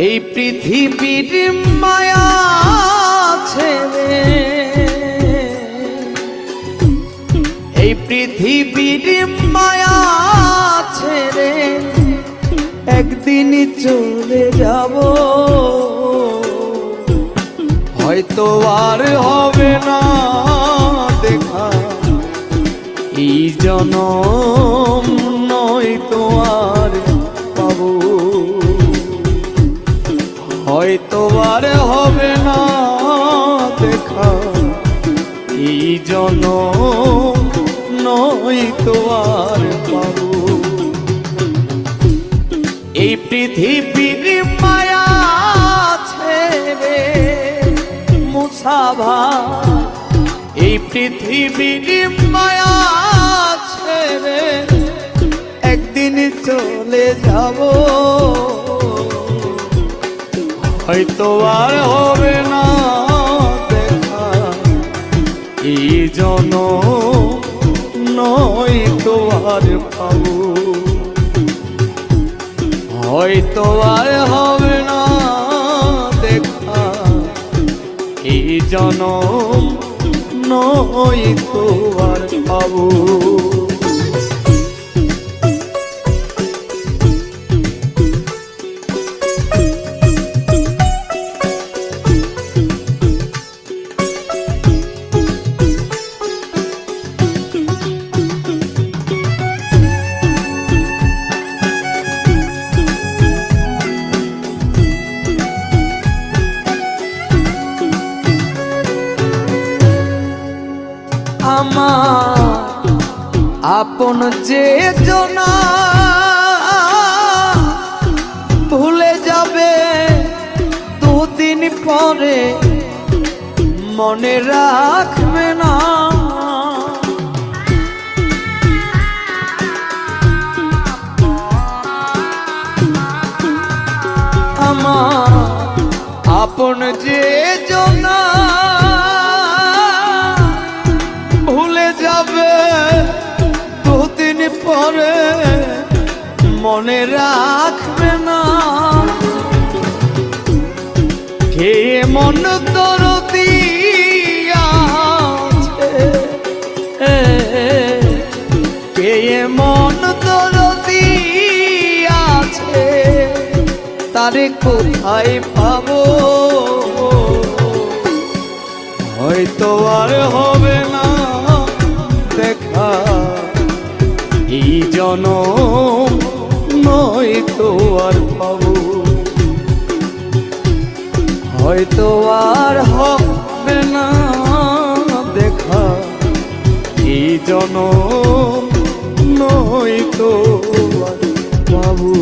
এই পৃথিবীর মায়া ছেড়ে, এই পৃথিবীর মায়া ছেড়ে একদিন চলে যাব, হয়তো আর হবে না দেখা এই জনম, নয়তো আর পাবো, হয়তো আর হবে না দেখা এই জনম, নয়তো আর পাবো। এই পৃথিবীর মায়া ছেড়ে মুসাভা, এই পৃথিবীর মায়া ছেড়ে একদিন চলে যাব, হয়তো আর হবে না দেখা এই জনম, নয়তো আর পাবো, হয়তো আর হবে না দেখা এই জনম, নয়তো আর পাবো। আমার আপন যে জনা ভুলে যাবে দুদিন পরে, মনে রাখবে না আমার আপন যে জনা ভুলে যাবে দুদিন পরে, মনে রাখবে না কে মন দরদি আছে, কে মন দরদি আছে, তারে কোথায় পাবো, হয়তো আর হবে না দেখা এই জনম, নয়তো আর পাবো, হয়তো আর হবে না দেখা এই জনম, নয়তো আর পাবো।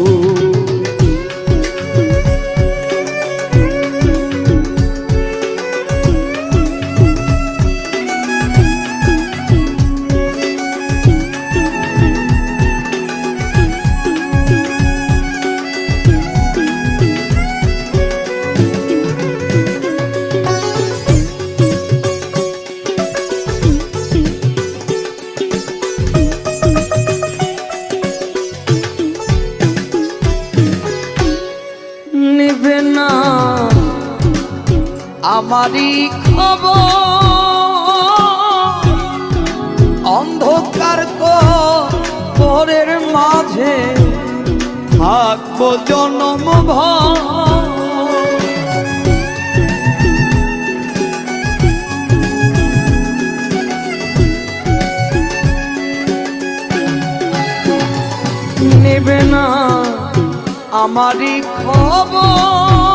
নিবে না আমারই খবর, অন্ধকার কবরের মাঝে থাকবো জনমভর, নিবে না আমারই খবর,